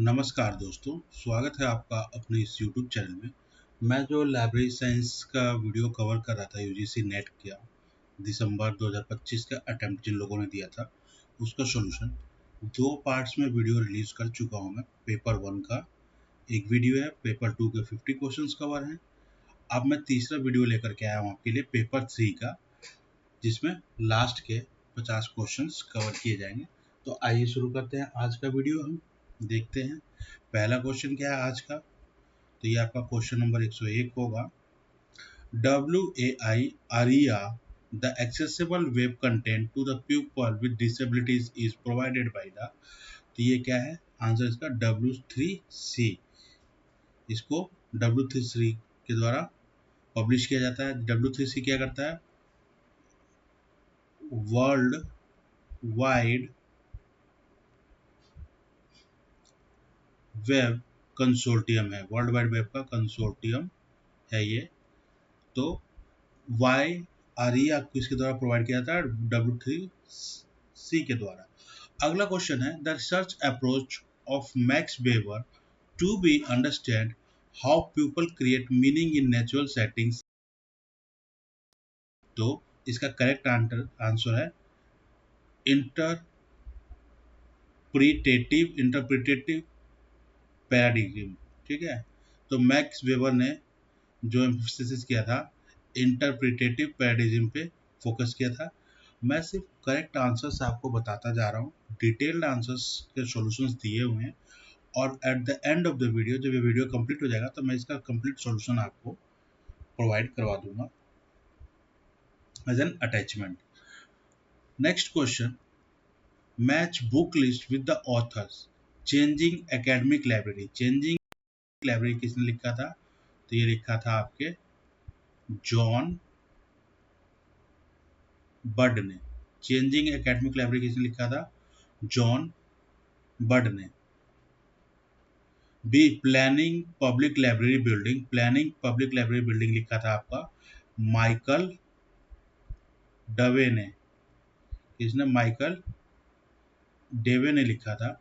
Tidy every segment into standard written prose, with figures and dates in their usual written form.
नमस्कार दोस्तों, स्वागत है आपका अपने इस YouTube चैनल में। मैं जो लाइब्रेरी साइंस का वीडियो कवर कर रहा था यूजीसी नेट का दिसंबर 2025 का अटेम्प्ट जिन लोगों ने दिया था, उसका सॉल्यूशन 2 पार्ट्स में वीडियो रिलीज़ कर चुका हूँ मैं। पेपर 1 का एक वीडियो है, पेपर 2 के 50 क्वेश्चंस कवर हैं। अब मैं तीसरा वीडियो लेकर के आया हूँ आपके लिए पेपर 3 का, जिसमें लास्ट के 50 क्वेश्चंस कवर किए जाएंगे। तो आइए शुरू करते हैं आज का वीडियो। हम देखते हैं पहला क्वेश्चन क्या है आज का। तो ये आपका क्वेश्चन नंबर 101 होगा। WAI ARIA the accessible web content to the people with disabilities is provided by the, तो ये क्या है आंसर इसका W3C। इसको W3C के द्वारा पब्लिश किया जाता है। W3C क्या करता है? वर्ल्ड वाइड वेब कंसोर्टियम है, वर्ल्ड वाइड वेब का कंसोर्टियम है ये। तो वाई आरिया किसके द्वारा प्रोवाइड किया जाता है? W3C के द्वारा। अगला क्वेश्चन है the research approach of Max Weber to be understand how people create meaning in natural settings. तो इसका करेक्ट आंसर है इंटरप्रिटेटिव पैराडिग्म। ठीक है, तो मैक्स वेबर ने जो एम्फेसिस किया था इंटरप्रिटेटिव पैराडिग्म पे फोकस किया था। मैं सिर्फ करेक्ट आंसर्स आपको बताता जा रहा हूँ, डिटेल्ड आंसर्स के सॉल्यूशंस दिए हुए हैं, और at the end of the video जब ये वीडियो कंप्लीट हो जाएगा तो मैं इसका कंप्लीट सॉल्यूशन आपको प्रोवाइड करवा दूंगा as an attachment. Next question, match book list with the authors changing academic library. Changing library किसने लिखा था? तो ये लिखा था आपके जॉन बड ने। चेंजिंग एकेडमिक लाइब्रेरी किसने लिखा था? जॉन बड ने। B planning public library building, planning public library building लिखा था आपका माइकल डवे ने। किसने? माइकल डेवे ने लिखा था।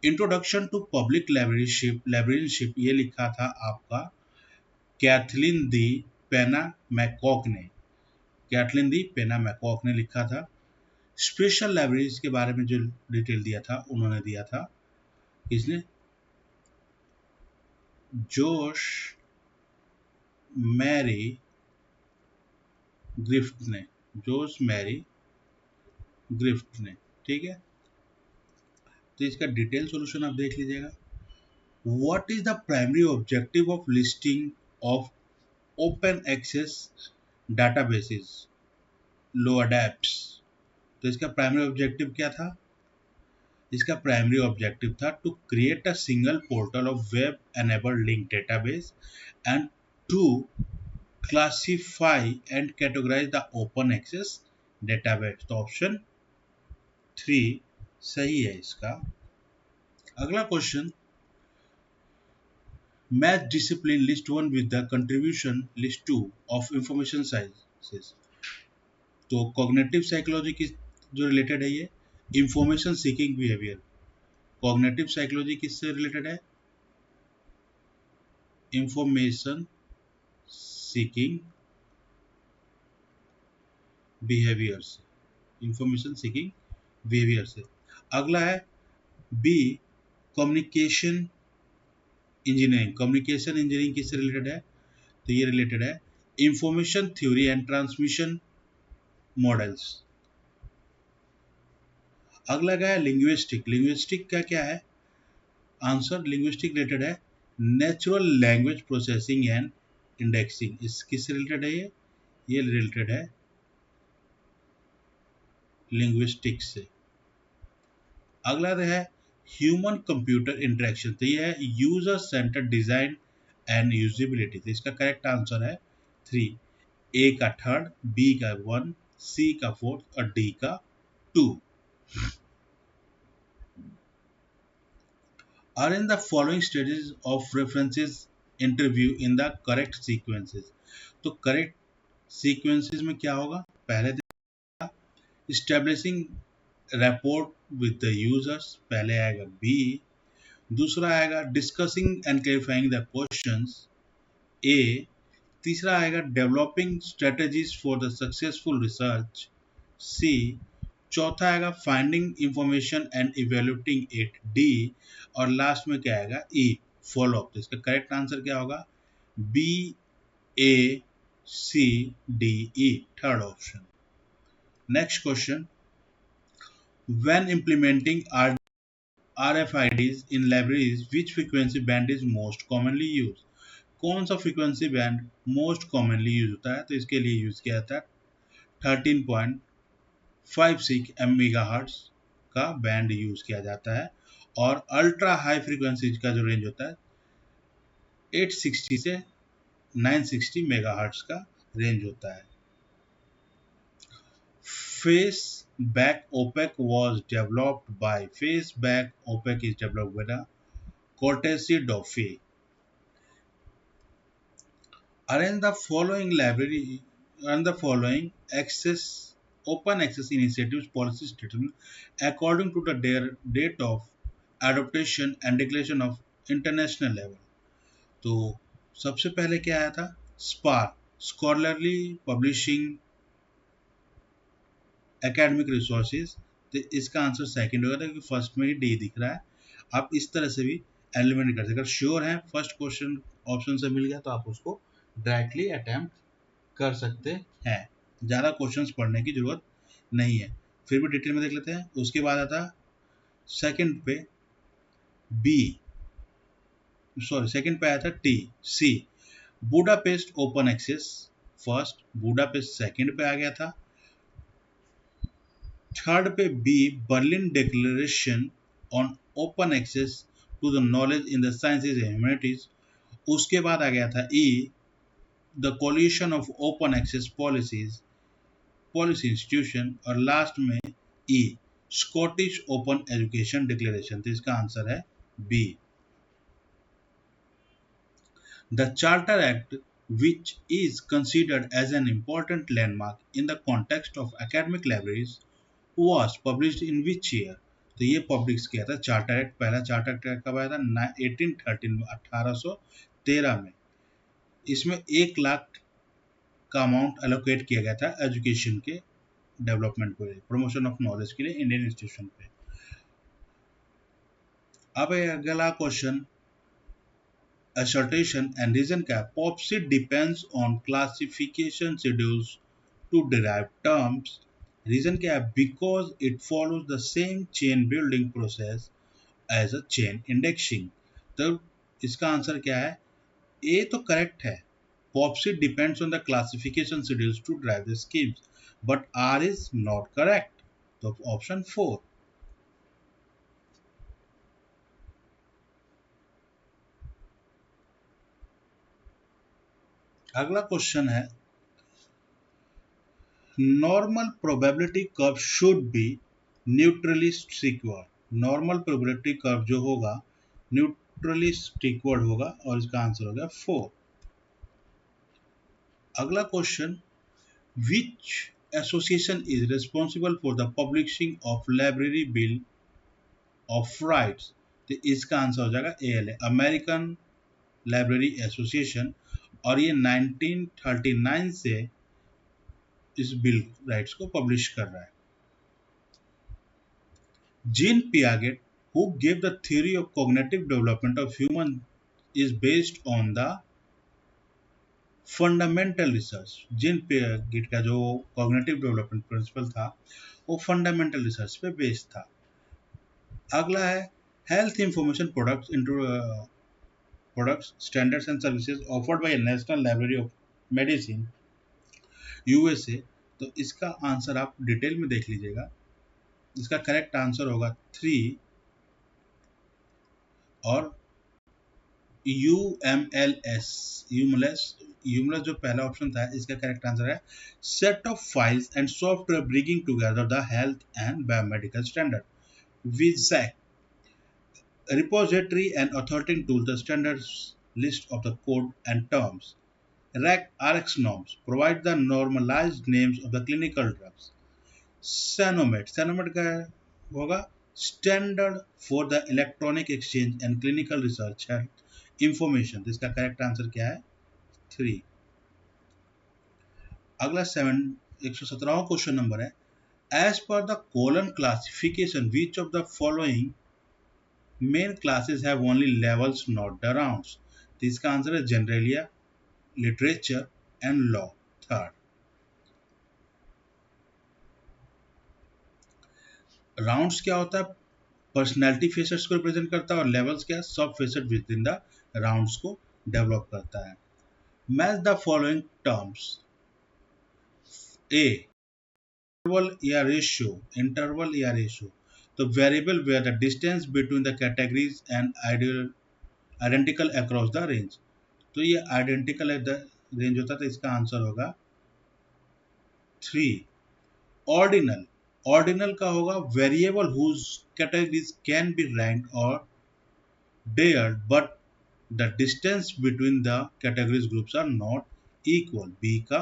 इंट्रोडक्शन टू पब्लिक लाइब्रेरीशिप ये लिखा था आपका कैथलीन दी पेना मैकॉक ने। कैथलीन दी पेना मैकॉक ने लिखा था। स्पेशल लाइब्रेरीज के बारे में जो डिटेल दिया था उन्होंने दिया था किसने? जोश मैरी ग्रिफ्ट ने। जोश मैरी ग्रिफ्ट ने। ठीक है, तो इसका डिटेल सॉल्यूशन आप देख लीजिएगा। What is the primary objective of listing of open access databases लोअडेप्स। तो इसका प्राइमरी ऑब्जेक्टिव क्या था? इसका प्राइमरी ऑब्जेक्टिव था to create a single portal of web enabled link database and to classify and categorise the open access database. तो option 3 सही है इसका। अगला क्वेश्चन, match discipline list 1 with the contribution list 2 of information sciences. तो cognitive psychology की जो related है ये information seeking behaviour. Cognitive psychology किससे रिलेटेड है? इंफॉर्मेशन सीकिंग बिहेवियर से। इंफॉर्मेशन सीकिंग बिहेवियर से। अगला है B communication engineering. Communication engineering किससे रिलेटेड है? तो ये रिलेटेड है information theory and transmission models. अगला क्या है? लिंग्विस्टिक। लिंग्विस्टिक का क्या है आंसर? लिंग्विस्टिक रिलेटेड है natural language processing and indexing. इस किससे रिलेटेड है? ये रिलेटेड है लिंग्विस्टिक्स से। अगला है ह्यूमन कंप्यूटर इंटरेक्शन। तो ये है user centre design and usability. तो इसका करेक्ट आंसर है 3, ए का 3rd, बी का 1, सी का 4th और डी का 2। Are in the following stages of references interview in the correct sequences। तो करेक्ट सीक्वेंसेस में क्या होगा? पहले establishing rapport with the users, पहले आएगा बी। दूसरा आएगा discussing and clarifying the questions, A. तीसरा आएगा developing strategies for the successful research, C. चौथा आएगा finding information and evaluating it, D. और लास्ट में क्या आएगा, ई, फॉलो अप। तो इसका करेक्ट आंसर क्या होगा, B, A, C, D, E, third option. Next question, when implementing RFIDs in libraries, which frequency band is most commonly used? कौन सा frequency band most commonly use होता है? तो इसके लिए यूज किया जाता है 13.56 मेगाहर्ट्ज का बैंड यूज किया जाता है, और अल्ट्रा हाई फ्रीक्वेंसी का जो रेंज होता है 860 से 960 मेगाहर्ट्ज का रेंज होता है। Faceback OPEC was developed by Faceback OPEC is developed by the courtesy of Fay. Arrange the following library and the following open access initiatives policy statement according to the date of adoption and declaration of international level. तो सबसे पहले क्या आया था, spar, scholarly publishing academic resources. तो इसका answer second होगा, क्योंकि फर्स्ट में ही डी दिख रहा है। आप इस तरह से भी एलिमिनेट कर सकते, अगर श्योर हैं फर्स्ट क्वेश्चन ऑप्शन से मिल गया तो आप उसको डायरेक्टली अटेम्प्ट कर सकते हैं, ज़्यादा क्वेश्चंस पढ़ने की जरूरत नहीं है। फिर भी डिटेल में देख लेते हैं। उसके बाद आता सेकंड पे बी, सॉरी सेकंड पे आया था T, C Budapest open access first, Budapest second पे आ गया था। थर्ड पे B Berlin declaration on open access to the knowledge in the sciences and humanities. उसके बाद आ गया था E the coalition of open access policy institution, और लास्ट में E Scottish open education declaration. तो इसका आंसर है B. The charter act which is considered as an important landmark in the context of academic libraries was published in which year? तो ये publish किया था charter act, पहला charter act कब आया था, 1813 में, 1813 में। इसमें 1 लाख का अमाउंट एलोकेट किया गया था एजुकेशन के डेवलपमेंट को, प्रमोशन ऑफ नॉलेज के लिए इंडियन इंस्टीट्यूशन पे। अब अगला क्वेश्चन, assertion and reason क्या, POPSIT depends on classification schedules to derive terms। Reason क्या है, because it follows the same chain building process as a chain indexing. तो इसका आंसर क्या है, ए तो करेक्ट है, POPSIT depends on the classification schedules to drive the schemes, but R is not correct, तो option 4। अगला क्वेश्चन है, normal probability curve should be neutrally स्टिकवर्ड। नॉर्मल प्रोबेबिलिटी कर्व जो होगा न्यूट्रली स्टिकवर्ड होगा, और इसका आंसर होगा 4। अगला question, which association is responsible for the publishing of library bill of rights. तो इसका आंसर हो जाएगा ALA, अमेरिकन लाइब्रेरी एसोसिएशन, और ये 1939 से इस बिल राइट्स को पब्लिश कर रहा है। Gene Piaget, who gave the theory of cognitive development of human, is based on the fundamental research। Gene Piaget का जो cognitive development प्रिंसिपल था वो फंडामेंटल रिसर्च पे बेस्ड था। अगला है, health information products standards and services offered by national library of medicine USA। तो इसका आंसर आप डिटेल में देख लीजिएगा। इसका करेक्ट आंसर होगा 3 और UMLS। यूमलेस जो पहला ऑप्शन था, इसका करेक्ट आंसर है set of files and software bringing together the health and biomedical standard. विजैक, repository and authoritative tool, the standards list of the code and terms। RX norms provide the normalized names of the clinical drugs। Sanomet, Sanomet का होगा standard for the electronic exchange and clinical research health information. तो इसका correct answer क्या है? 3। अगला 117वां question number है, as per the colon classification which of the following main classes have only levels not the rounds. तो इसका answer है generalia, literature and law. Third, rounds क्या होता है? पर्सनैलिटी फेसेट्स को रिप्रेजेंट करता है, और लेवल्स क्या है? सब facet with in the rounds को डेवलप करता है। Match the following terms. A, interval या ratio, तो variable where the distance between the categories and identical across the range, तो ये identical range होता है, तो इसका आंसर होगा 3। ऑर्डिनल का होगा variable whose categories can be ranked or dared but the distance between the categories groups are not equal, B का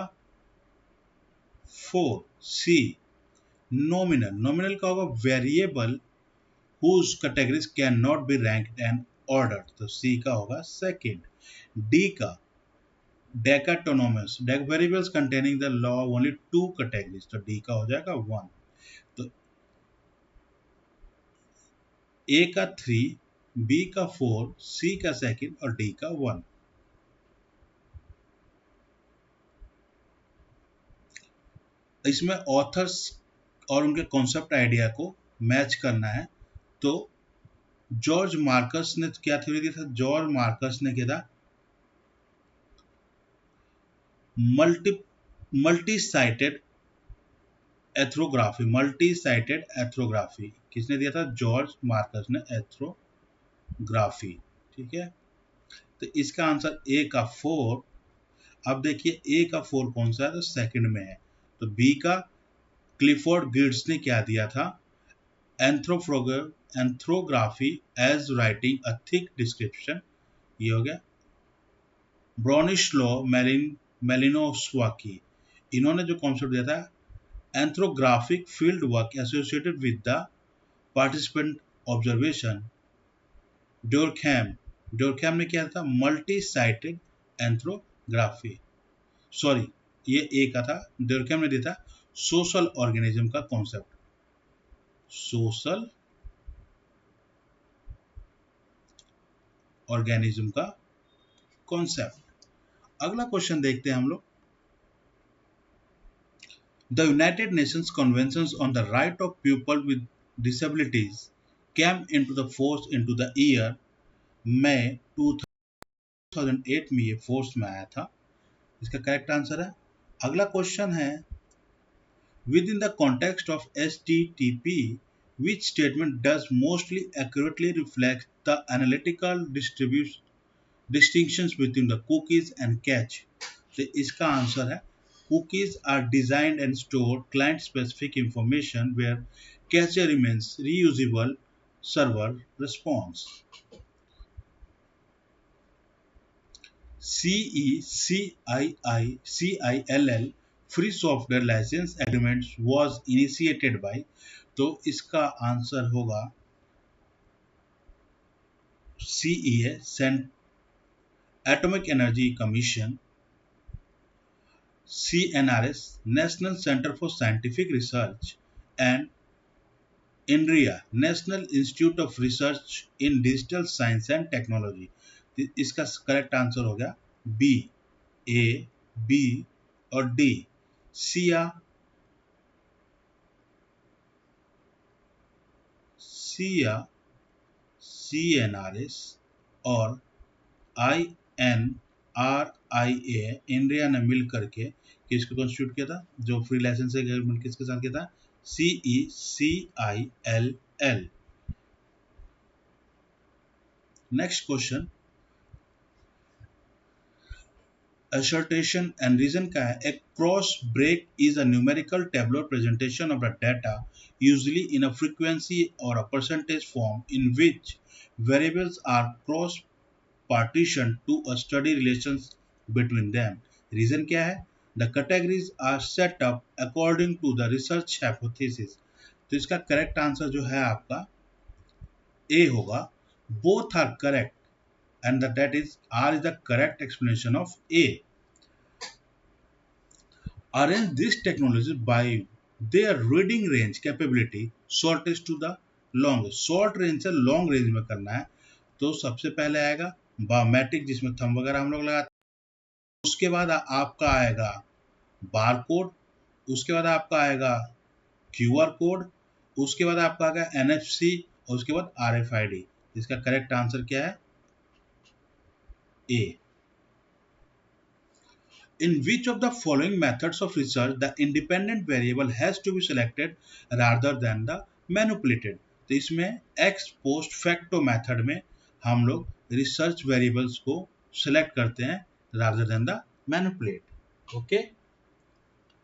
4। C, नॉमिनल का होगा variable whose categories cannot be ranked and ordered, तो C का होगा second. D का dichotomous, variables containing the law only 2 categories, तो D का हो जाएगा 1। तो A का 3, B का 4, C का सेकेंड और D का 1। इसमें ऑथर्स और उनके कॉन्सेप्ट आइडिया को मैच करना है। तो जॉर्ज मार्कस ने क्या थ्योरी दिया था? जॉर्ज मार्कस ने किया था मल्टी साइटेड एथ्रोग्राफी। किसने दिया था? जॉर्ज मार्कस ने एथ्रोग्राफी। ठीक है, तो इसका आंसर ए का 4। अब देखिए ए का 4 कौन सा है? तो सेकंड में है। तो बी का क्लिफोर्ड गिड्स ने क्या दिया था? Ethnography as writing a thick description, ये हो गया। ब्रोनिस्लो मेलिनोस्वाकी, इन्होंने जो कॉन्सेप्ट दिया था ethnographic field work associated with the participant observation. Durkheim ने क्या था? Multi cited एंथ्रोग्राफी। सॉरी, ये ए का था। डोरखैम ने दिया था सोशल ऑर्गेनिज्म का कॉन्सेप्ट, सोशल ऑर्गेनिज्म का कॉन्सेप्ट। अगला क्वेश्चन देखते हैं हम लोग। The United Nations Conventions on the Right of People with Disabilities came into the force into the year May 2008 में ये फोर्स में आया था। इसका करेक्ट आंसर है। अगला क्वेश्चन है, within the context of STTP, which statement does mostly accurately reflect the analytical distinctions between the cookies and cache? तो इसका आंसर है cookies are designed and store client specific information where cache remains reusable server response. CILL free software license agreements was initiated by, तो इसका answer होगा CEA, Atomic Energy Commission। CNRS, National Center for Scientific Research, and INRIA, National Institute of Research in Digital Science and Technology। इसका correct answer हो गया B, ए, B और D. Siya, CNRS और INRIA, India ने मिल करके किसको कॉन्स्टिट्यूट किया था? जो फ्री लाइसेंस एग्रीमेंट किसके साथ किया था? CECILL। Next question, assertion and reason का है। A cross break is a numerical tabular presentation of the data, usually in a frequency or a percentage form, in which variables are cross partitioned to a study relations between them. Reason क्या है? The categories are set up according to the research hypothesis। तो इसका correct answer जो है आपका A होगा. Both are correct and that is R is the correct explanation of A. Arrange these technologies by their reading range capability shortest to the longest. Short range से long range में करना है तो सबसे पहले आएगा बायोमेट्रिक जिसमें थंब वगैरह हम लोग लगाते हैं. उसके बाद आपका आएगा बार कोड. उसके बाद आपका आएगा क्यूआर कोड. उसके बाद आपका आएगा एनएफसी और उसके बाद आरएफआईडी. इसका करेक्ट आंसर क्या है? ए. In which of the following methods of research the independent variable has to be selected rather than the manipulated? तो इसमें ex post facto मेथड में हम लोग रिसर्च वेरिएबल्स को सिलेक्ट करते हैं rather than the manipulate. Okay.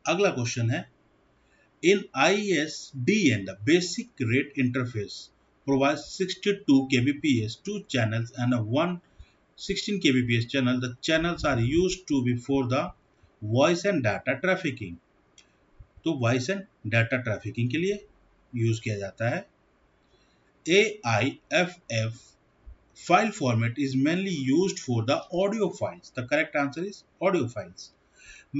अगला question है in ISDN the basic rate interface provides 62 kbps, 2 channels and a 116 kbps channel. The channels are used to be for the voice and data trafficking. तो voice and data trafficking के लिए use किया जाता है. AIFF file format is mainly used for the audio files. The correct answer is audio files.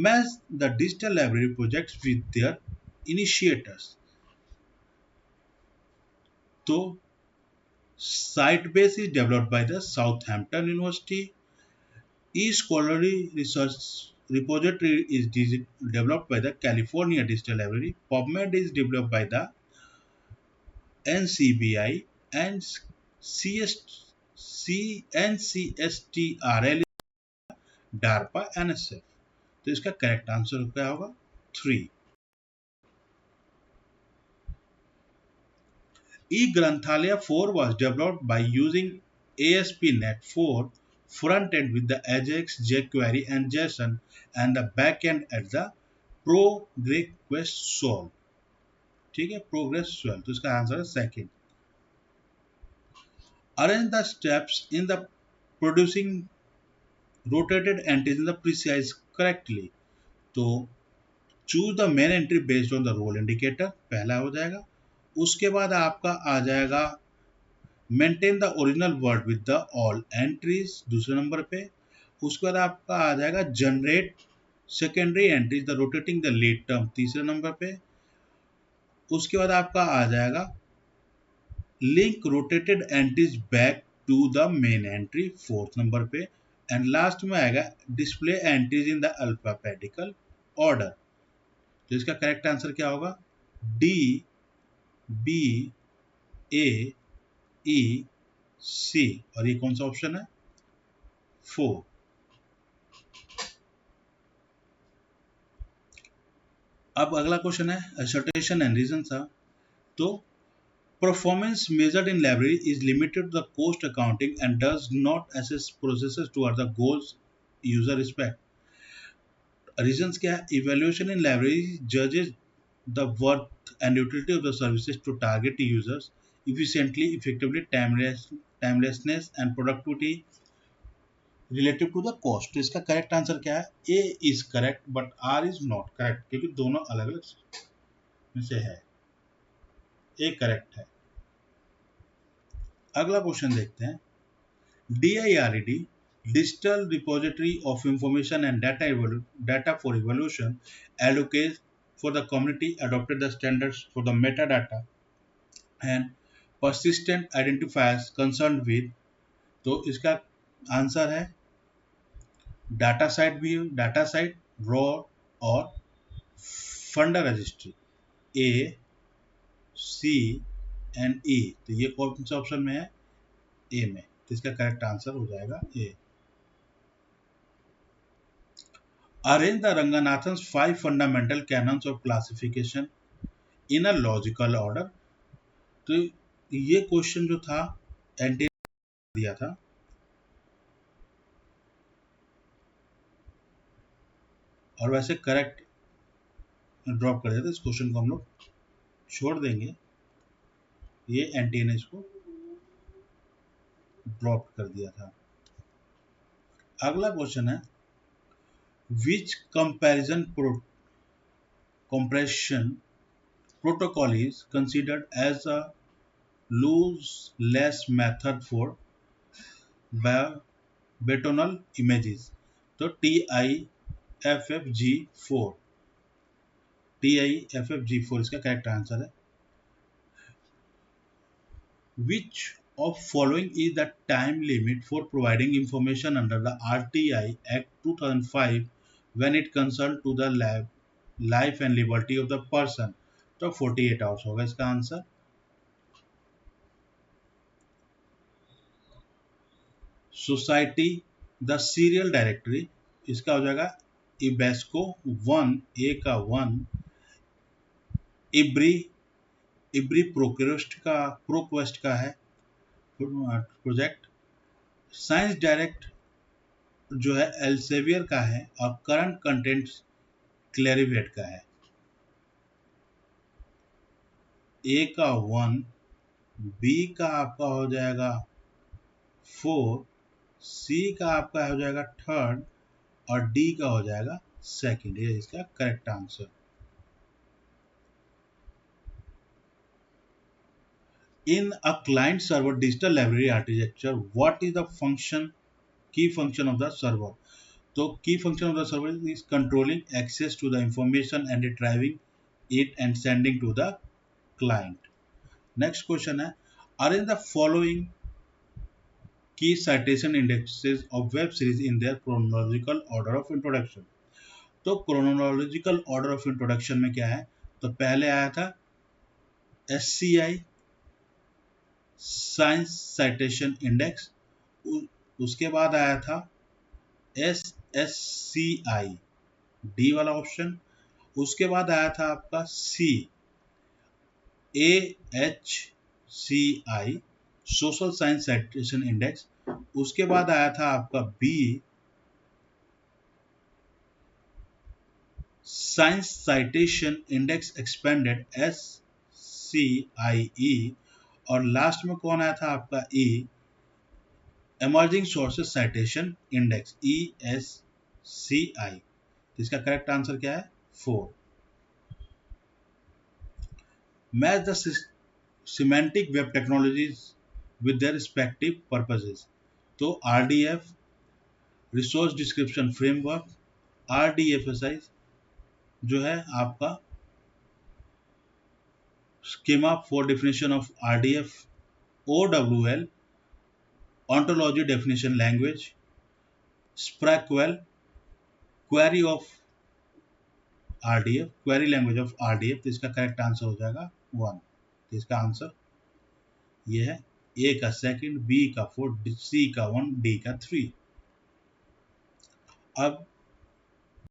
Match the digital library projects with their initiators. तो Sitebase is developed by the Southampton University. eScholarly Research Repository is developed by the California Digital Library. PubMed is developed by the NCBI and NCSTRL DARPA NSF. तो इसका correct answer क्या होगा? 3. eGranthalaya 4 was developed by using ASP.NET 4 front end with the Ajax, jQuery and JSON and the back end at the ProgRequestSolve. ठीक है, ProgRequestSolve. तो इसका answer है second. Arrange the steps in the producing rotated entries in the precise correctly. तो choose the main entry based on the role indicator पहला हो जाएगा. उसके बाद आपका आ जाएगा maintain the original word with the all entries दूसरे नंबर पे. उसके बाद आपका आ जाएगा generate secondary entries the rotating the lead term तीसरे नंबर पे. उसके बाद आपका आ जाएगा link rotated entries back to the main entry fourth number पे. एंड लास्ट में आएगा display entries in the alphabetical order. तो इसका करेक्ट आंसर क्या होगा? D B A E C. और ये कौन सा ऑप्शन है? 4. अब अगला क्वेश्चन है असर्टेशन एंड रीजन था. तो performance measured in library is limited to the cost accounting and does not assess processes toward the goals user respect. Reasons क्या है? इवैल्यूएशन इन लाइब्रेरी जजेस the worth and utility of the services to target users efficiently, effectively, timelessness and productivity relative to the cost. तो इसका correct answer क्या है? A is correct but R is not correct क्योंकि दोनों अलग अलग में से है. A करेक्ट है. अगला क्वेश्चन देखते हैं. DIRED Digital Repository of Information and Data for Evaluation allocates for the community adopted the standards for the metadata and persistent identifiers concerned with. तो इसका आंसर है डाटा साइट भी, डाटा साइट रॉ और funder registry. A C and E. तो ये कौन सा option में है? ए में. तो इसका करेक्ट आंसर हो जाएगा A. Arrange the Ranganathan's 5 fundamental canons of classification in a logical order. तो ये क्वेश्चन जो था एंटी दिया था और वैसे करेक्ट ड्रॉप कर दिया था. इस क्वेश्चन को हम लोग छोड़ देंगे. ये एंटी ने इसको ड्रॉप कर दिया था. अगला क्वेश्चन है विच comparison compression protocol is considered as a lose less method for bitonal images. तो TIFFG4, TIFFG4 इसका करेक्ट आंसर है। Which of following is the time limit for providing information under the RTI Act 2005 when it concerned to the life and liberty of the person? तो 48 hours होगा इसका answer. Society the serial directory, इसका हो जाएगा इबेस्को 1, ए का 1, इब्री इब्री प्रोक्वेस्ट का है project. Science direct जो है एल्सेवियर का है, और करंट कंटेंट क्लेरिवेट का है। ए का 1, बी का आपका हो जाएगा 4, सी का आपका हो जाएगा 3rd, और डी का हो जाएगा 2nd। ये इसका correct answer. In a client server digital library architecture, what is the key function of the server? तो key function of the server is controlling access to the information and retrieving it and sending to the client. Next question है, arrange the following key citation indexes of web series in their chronological order of introduction. तो chronological order of introduction में क्या है, तो पहले आया था SCI science citation index, उसके बाद आया था SSCI डी वाला ऑप्शन, उसके बाद आया था आपका AHCI social science citation index, उसके बाद आया था आपका B science citation index expanded SCIE, और लास्ट में कौन आया था आपका E emerging sources citation index ESCI। इसका करेक्ट आंसर क्या है 4। Match the semantic web technologies with their respective purposes. तो RDF resource description framework, RDFSI जो है आपका schema for definition of RDF, OWL ontology definition language, Sprackwell query of RDF query language of RDF। तो इसका correct answer हो जाएगा 1। तो इसका आंसर ये है, ए का 2nd, बी का 4, सी का 1, डी का 3। अब